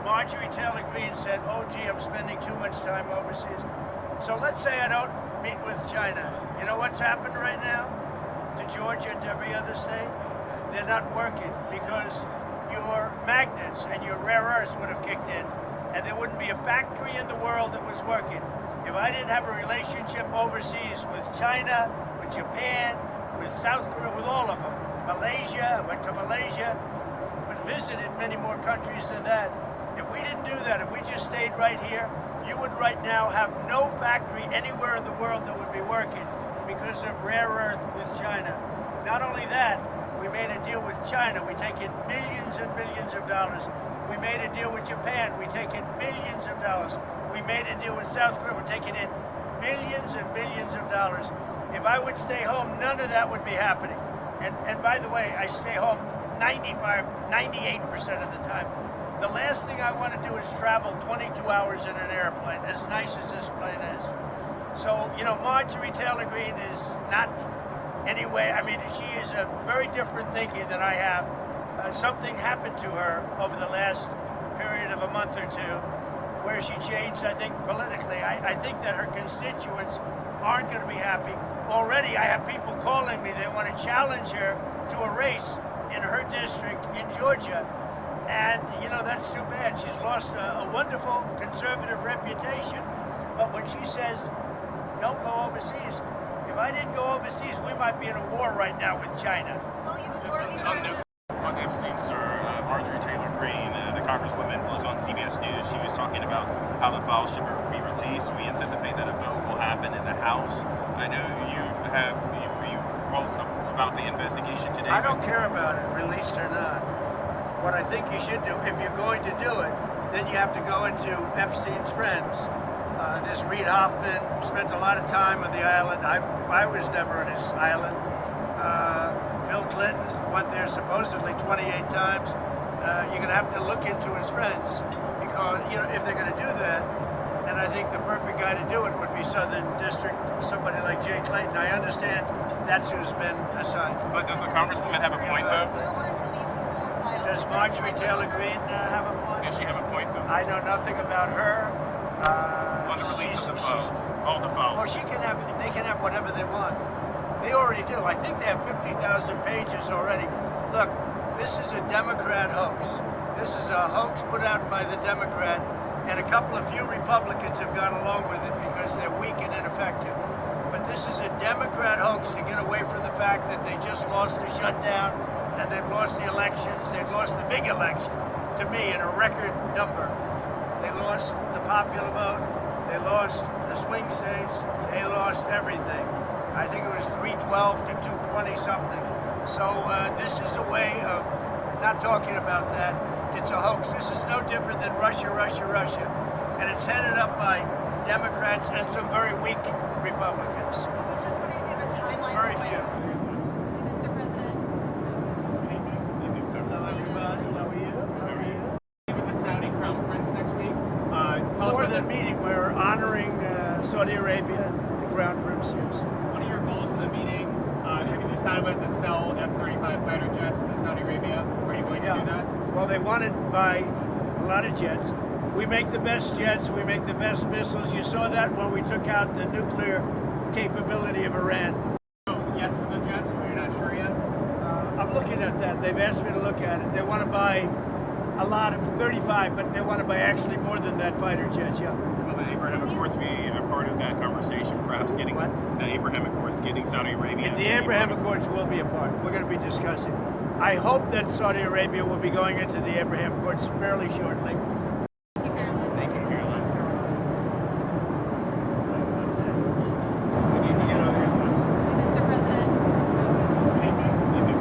Marjorie Taylor Greene said, oh, gee, I'm spending too much time overseas. So let's say I don't meet with China. You know what's happened right now to Georgia and to every other state? They're not working because your magnets and your rare earths would have kicked in, and there wouldn't be a factory in the world that was working. If I didn't have a relationship overseas with China, with Japan, with South Korea, with all of them, Malaysia, I went to Malaysia, but visited many more countries than that. If we didn't do that, if we just stayed right here, you would right now have no factory anywhere in the world that would be working because of rare earth with China. Not only that, we made a deal with China. We take in billions and billions of dollars. We made a deal with Japan. We take in billions of dollars. We made a deal with South Korea. We're taking in billions and billions of dollars. If I would stay home, none of that would be happening. And by the way, I stay home 98% of the time. The last thing I want to do is travel 22 hours in an airplane, as nice as this plane is. So, you know, Marjorie Taylor Greene is not anyway, I mean, she is a very different thinking than I have. Something happened to her over the last period of a month or two where she changed, I think, politically. I think that her constituents aren't going to be happy. Already, I have people calling me. They want to challenge her to a race in her district in Georgia. And, you know, that's too bad. She's lost a wonderful conservative reputation. But when she says, don't go overseas, if I didn't go overseas, we might be in a war right now with China. On Epstein, sir, Marjorie Taylor Greene, the congresswoman, was on CBS News. She was talking about how the files should be released. We anticipate that a vote will happen in the House. I know you wrote about the investigation today. I don't care about it, released or not. What I think you should do, if you're going to do it, then you have to go into Epstein's friends. This Reid Hoffman spent a lot of time on the island. I was never on his island. Bill Clinton went there supposedly 28 times. You're going to have to look into his friends because, you know, if they're going to do that, and I think the perfect guy to do it would be Southern District, somebody like Jay Clayton. I understand that's who's been assigned. But does the congresswoman have a point, though? Does Marjorie Taylor Greene have a point? Does she have a point, though? I know nothing about her. On the release of the files. All the files. Well, they can have whatever they want. They already do. I think they have 50,000 pages already. Look, this is a Democrat hoax. This is a hoax put out by the Democrat, and a couple of few Republicans have gone along with it because they're weak and ineffective. But this is a Democrat hoax to get away from the fact that they just lost the shutdown, and they've lost the elections. They've lost the big election, to me, in a record number. They lost the popular vote. They lost the swing states. They lost everything. I think it was 312 to 220 something. So this is a way of not talking about that. It's a hoax. This is no different than Russia, Russia, Russia. And it's headed up by Democrats and some very weak Republicans. I was just wondering if you have a timeline. Very few. Mr. President. Hello, everybody. How are you? How are you? With the Saudi Crown Prince next week. More than meeting, we're honoring Saudi Arabia, the Crown Prince. Yes. What are your goals for the meeting? Have you decided whether to sell F-35 fighter jets to Saudi Arabia? Are you going to do that? Well, they want to buy a lot of jets. We make the best jets. We make the best missiles. You saw that when we took out the nuclear capability of Iran. So, yes to the jets, or you're not sure yet? I'm looking at that. They've asked me to look at it. They want to buy a lot of 35, but they want to buy actually more than that fighter jets, yeah. Will the Abraham Accords be a part of that conversation? Perhaps getting What? the Abraham Accords, getting Saudi Arabia. And the Abraham Accords will be a part. We're going to be discussing. I hope that Saudi Arabia will be going into the Abraham Accords fairly shortly. Thank you, Caroline. Mr. President.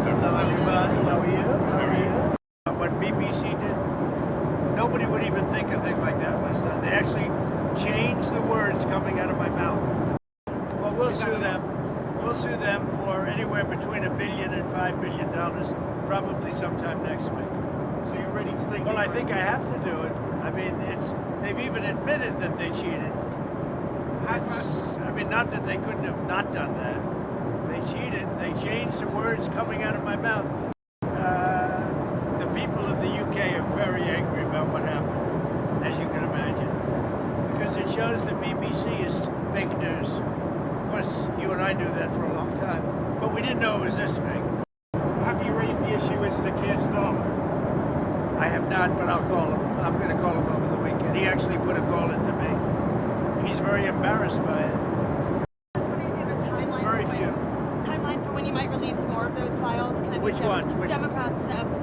Hello, everybody. How are you? How are you? What BBC did, nobody would even think a thing like that was done. They actually changed the words coming out of my mouth. Well, we'll sue them. We'll sue them for anywhere between $1 billion and $5 billion, probably sometime next week. So you're ready to take. Well, I think I have to do it. I mean, they've even admitted that they cheated. I mean, not that they couldn't have not done that. They cheated. They changed the words coming out of my mouth. The people of the UK are very angry about what happened. shows the BBC is fake news. Of course, you and I knew that for a long time, but we didn't know it was this big. Have you raised the issue with Keir Starmer? I have not, but I'll call him. I'm going to call him over the weekend. He actually put a call into me. He's very embarrassed by it. Just wondering if you have a timeline. Very for few. Timeline for when you might release more of those files. Can it be Which ones? Which- Democrats to Epstein.